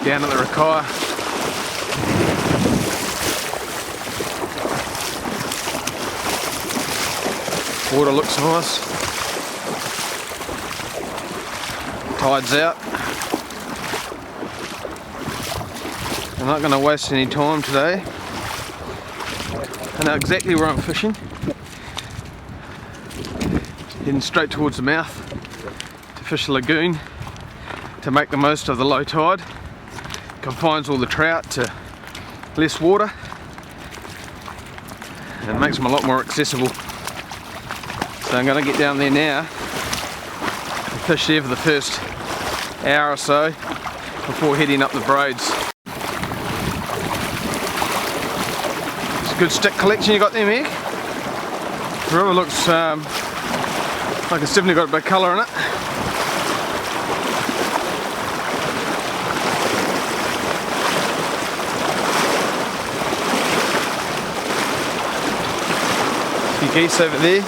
down at the Rakaia. Water looks nice. Tide's out. I'm not going to waste any time today. I know exactly where I'm fishing. Heading straight towards the mouth to fish the lagoon to make the most of the low tide. Confines all the trout to less water and makes them a lot more accessible. So I'm going to get down there now and fish there for the first hour or so before heading up the Broads. It's a good stick collection you got there, Meg. The river looks like it's definitely got a bit of colour in it. A few geese over there.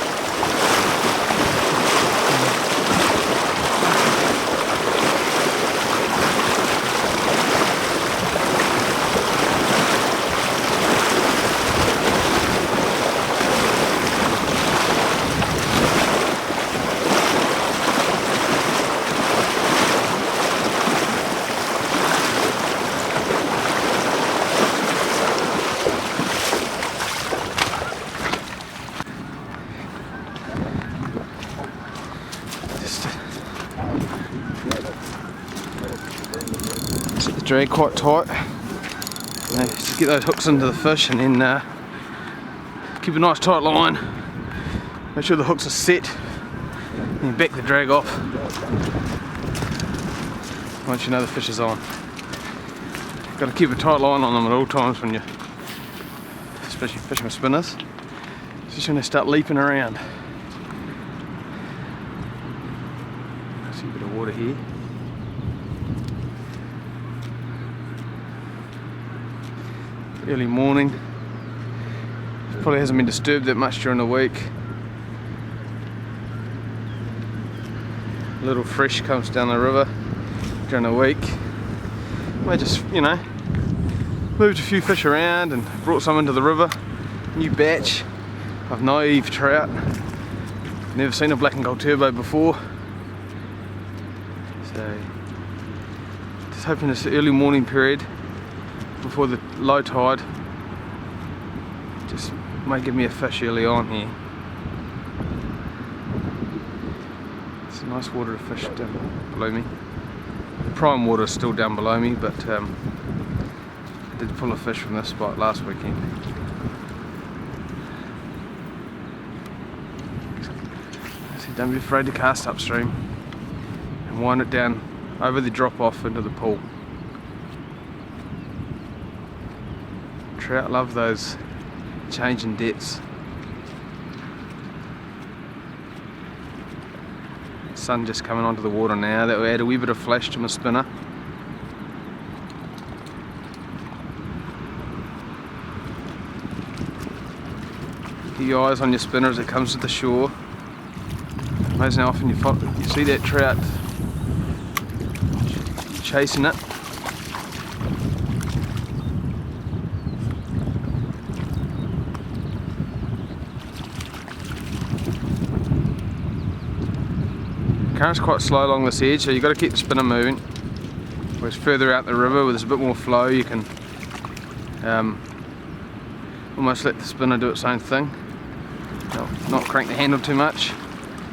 Set the drag quite tight. Just get those hooks into the fish and then keep a nice tight line. Make sure the hooks are set and then back the drag off once you know the fish is on. Got to keep a tight line on them at all times when you're especially fishing with spinners, especially when they start leaping around. See a bit of water here. Early morning. Probably hasn't been disturbed that much during the week. A little fresh comes down the river during the week. I just, you know, moved a few fish around and brought some into the river. New batch of naive trout. Never seen a black and gold turbo before. So, just hoping this early morning period before the low tide just might give me a fish early on here. It's a nice water to fish down below me. The prime water is still down below me, but I did pull a fish from this spot last weekend. So don't be afraid to cast upstream and wind it down over the drop off into the pool. Trout love those changing depths. Sun just coming onto the water now. That will add a wee bit of flash to my spinner. Keep your eyes on your spinner as it comes to the shore. Amazing how often you see that trout chasing it. Current's quite slow along this edge, so you've got to keep the spinner moving. Whereas further out the river where there's a bit more flow, you can almost let the spinner do its own thing. Not crank the handle too much.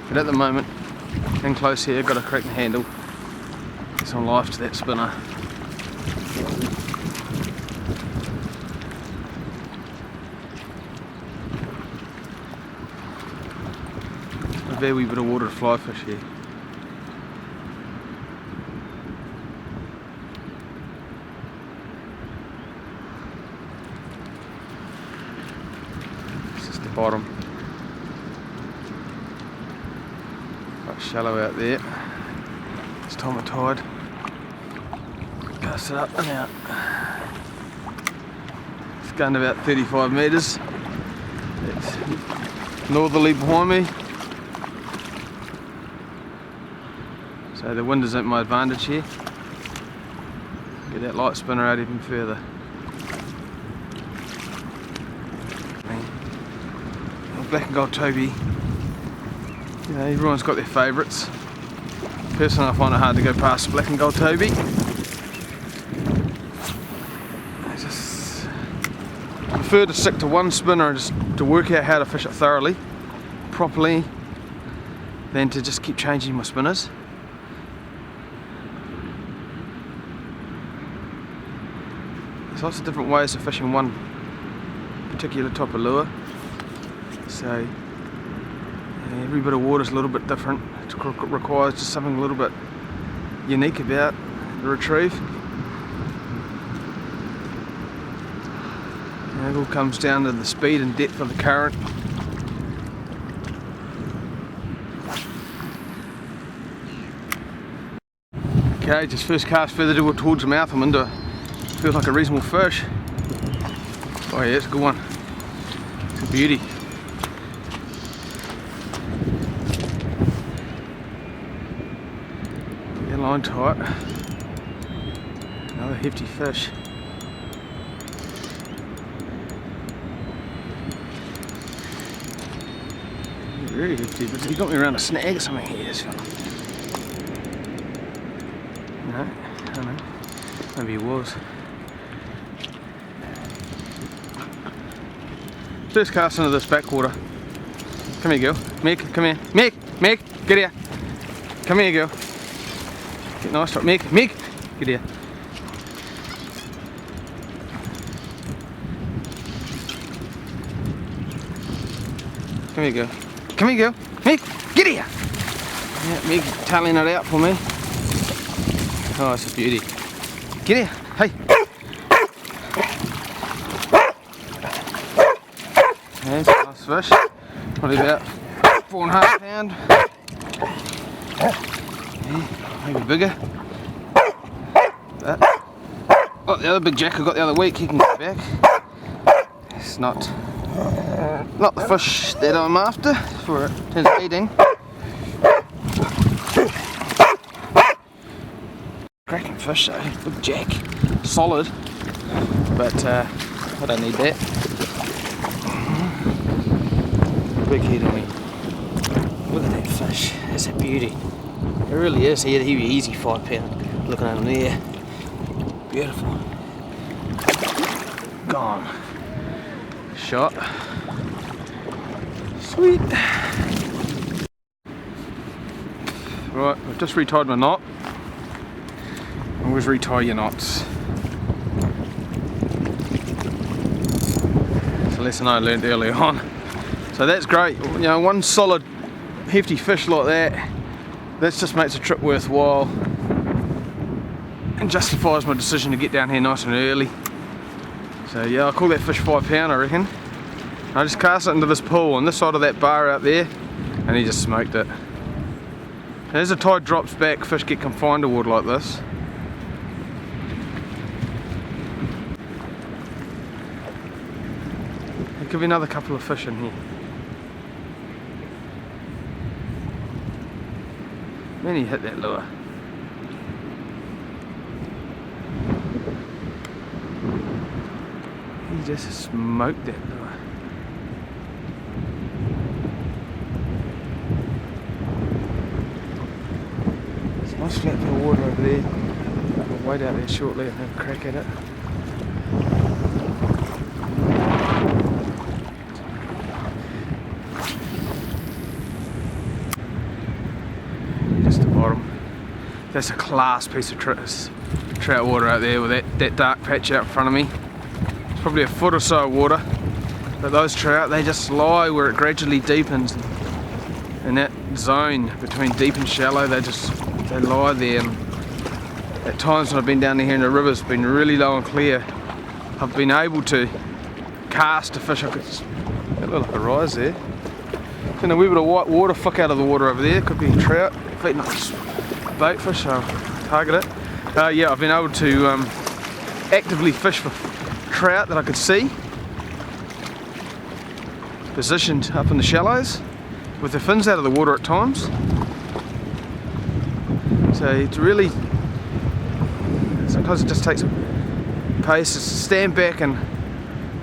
But at the moment, in close here, I've got to crank the handle. Get some life to that spinner. A very wee bit of water to fly fish here. Bottom. Quite shallow out there. This time of tide. Cast it up and out. It's going to about 35 metres. It's northerly behind me. So the wind is at my advantage here. Get that light spinner out even further. Black and gold Toby. You know, everyone's got their favourites. Personally, I find it hard to go past black and gold Toby. I just prefer to stick to one spinner and just to work out how to fish it thoroughly, properly, than to just keep changing my spinners. There's lots of different ways of fishing one particular type of lure. So every bit of water is a little bit different. It requires just something a little bit unique about the retrieve. And it all comes down to the speed and depth of the current. Okay, just first cast further towards the mouth. I'm into, feels like a reasonable fish. Oh yeah, it's a good one. It's a beauty. Yeah, line tight. Another hefty fish. Really hefty, but he got me around a snag or something here, this fella. No, I don't know. Maybe he was. First cast into this backwater. Come here, girl. Mick, come here. Mick, get here. Come here, girl. Get nice, Mick, get here. Come here, girl. Come here, girl. Mick, get here. Yeah, Mick tailing it out for me. Oh, it's a beauty. Get here. Hey. There's a nice fish. Probably about 4.5 pound. Yeah, maybe bigger. That. Oh, the other big jack I got the other week, he can get back. It's not the fish that I'm after for it in terms of eating. Cracking fish though, big jack, solid, but I don't need that. Big head on me. Look at that fish, that's a beauty. It really is. He'd be easy 5 pound. Looking at him there, beautiful. Gone. Shot. Sweet. Right, I've just retied my knot. Always retie your knots. It's a lesson I learned early on. So that's great. You know, one solid hefty fish like that just makes a trip worthwhile and justifies my decision to get down here nice and early. So yeah, I'll call that fish 5 pound, I reckon. I just cast it into this pool on this side of that bar out there, and he just smoked it. And as the tide drops back, fish get confined to water like this. There could be another couple of fish in here. Then he hit that lure. He just smoked that lure. There's a nice flat bit of water over there. I'll wait out there shortly and have a crack at it. Just the bottom. That's a class piece of trout water out there with that dark patch out in front of me. It's probably a foot or so of water, but those trout, they just lie where it gradually deepens. In that zone between deep and shallow, they lie there. And at times when I've been down here in the river, it's been really low and clear, I've been able to cast a fish. I could, that looked like a rise there. Then a wee bit of white water flick out of the water over there. Could be a trout feeding on bait fish, so I'll target it. Yeah, I've been able to actively fish for trout that I could see, positioned up in the shallows, with their fins out of the water at times. So it's sometimes it just takes pace to stand back and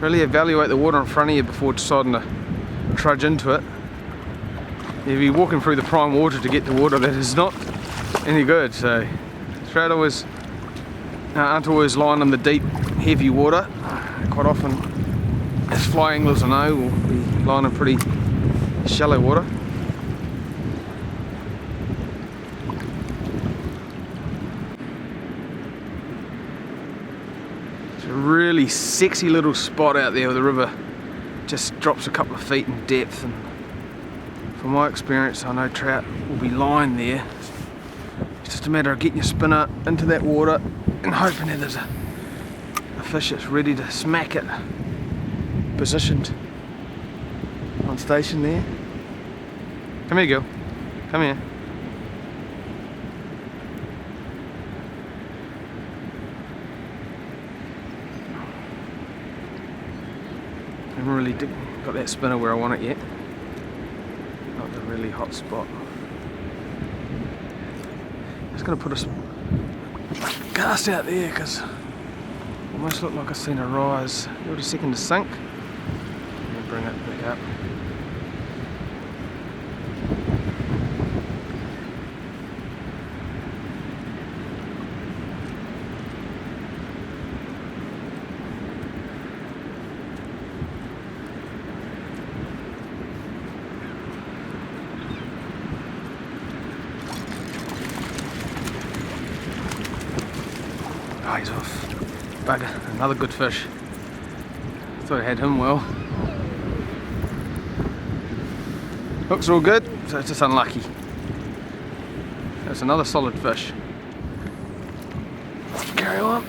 really evaluate the water in front of you before deciding to trudge into it. If you're walking through the prime water to get to water that is not any good, so trout always aren't always lying in the deep, heavy water. Quite often, as fly anglers I know, will be lying in pretty shallow water. It's a really sexy little spot out there where the river just drops a couple of feet in depth, and from my experience I know trout will be lying there. It's just a matter of getting your spinner into that water and hoping that there's a fish that's ready to smack it, positioned on station there. Come here, girl. Come here. I haven't really got that spinner where I want it yet. Not the really hot spot. Just gonna put a cast out there because it almost looked like I've seen a rise. Give it a second to sink and bring it back up. Oh, he's off. Bugger, another good fish. Thought I had him well. Hooks are all good, so it's just unlucky. That's another solid fish. Carry on.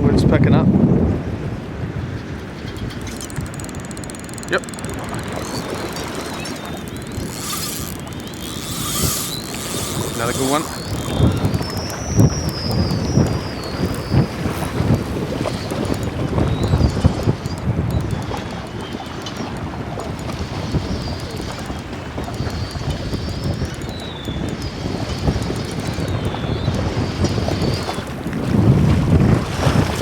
Wind's picking up. Yep. Another good one.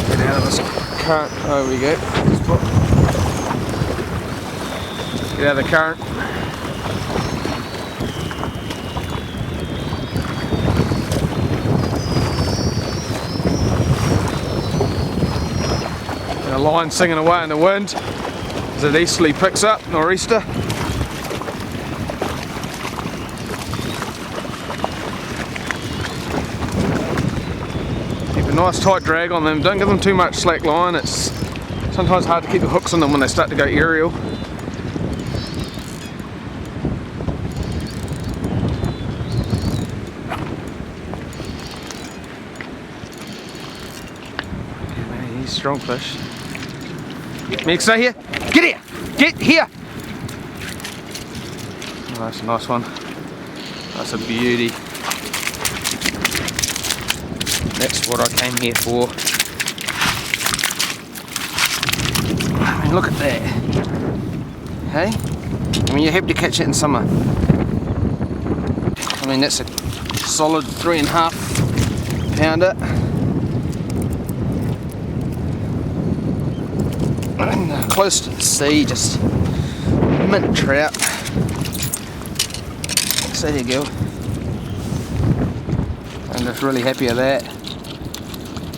Get out of this current. Oh, we go. Get out of the current. The line singing away in the wind as it easterly picks up, nor'easter. Keep a nice tight drag on them, don't give them too much slack line. It's sometimes hard to keep the hooks on them when they start to go aerial. Strong fish. Meg, stay here. Get here. Get here. Oh, that's a nice one. That's a beauty. That's what I came here for. I mean, look at that. Hey? I mean, you're happy to catch it in summer. I mean, that's a solid 3.5 pounder. Close to the sea, just mint trout. So there you go. I'm just really happy with that.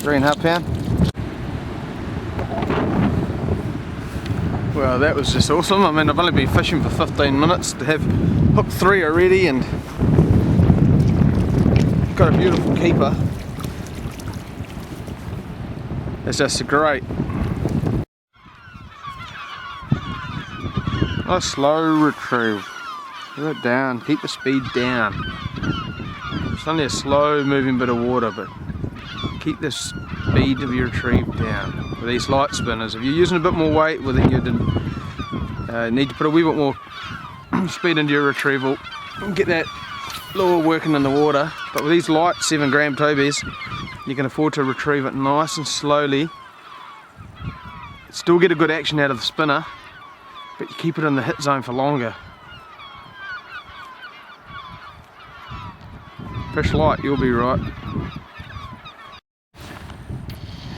3.5 pound. Well, that was just awesome. I mean, I've only been fishing for 15 minutes to have hooked 3 already and got a beautiful keeper. It's just great. A slow retrieve. Get it down, keep the speed down. It's only a slow moving bit of water, but keep the speed of your retrieve down. With these light spinners, if you're using a bit more weight, well then you need to put a wee bit more speed into your retrieval and get that lure working in the water, but with these light 7 gram tobies, you can afford to retrieve it nice and slowly. Still get a good action out of the spinner, but you keep it in the hit zone for longer. Fish light, you'll be right.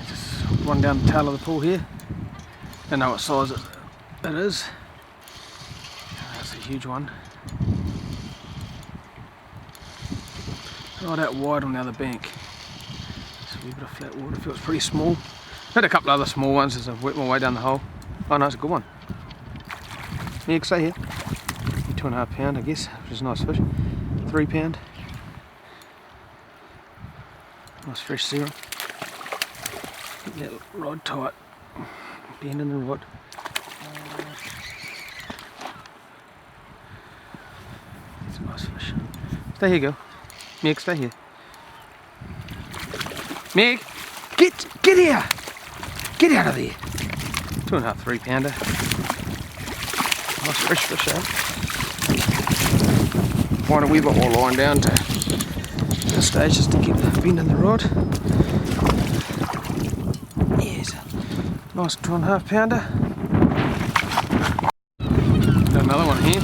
Just run down the tail of the pool here. Don't know what size it is. That's a huge one. Right out wide on the other bank. Just a wee bit of flat water, feels pretty small. Had a couple other small ones as I've worked my way down the hole. Oh no, it's a good one. Yeah, stay here. 2.5 pound, I guess, which is a nice fish. 3 pound. Nice fresh zero. Keep that rod tight. Bend in the rod. It's a nice fish. Stay here, girl. Meg, stay here. Meg, get here! Get out of there! 2.5, 3 pounder. Nice fresh fish, eh? Find a wee bit more line down to this stage just to keep the bend in the rod. Yes, nice 2.5 pounder. Got another one here.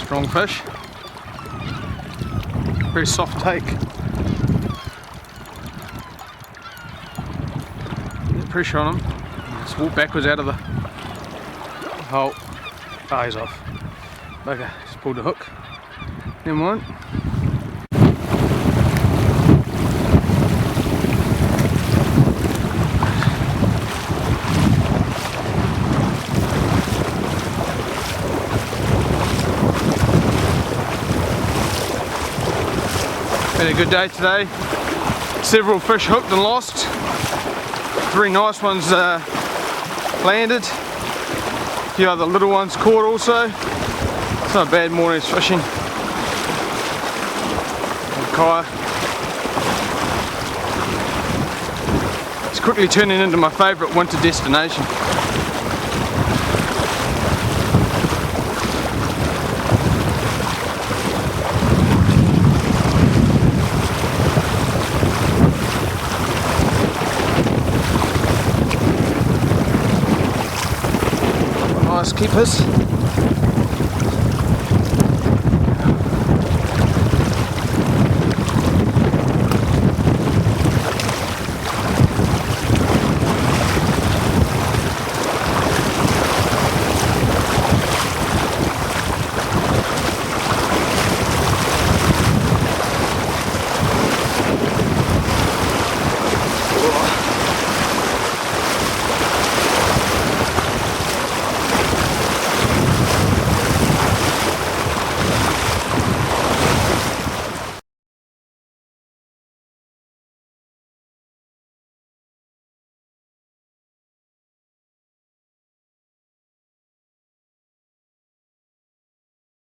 Strong fish, very soft take. Get pressure on him, just walk backwards out of the hole. Oh, he's off. Okay, just pulled the hook. Never mind. Had a good day today. Several fish hooked and lost. 3 nice ones landed. A few other little ones caught also. It's not a bad morning's fishing. Kaya. It's quickly turning into my favourite winter destination. Nice keepers.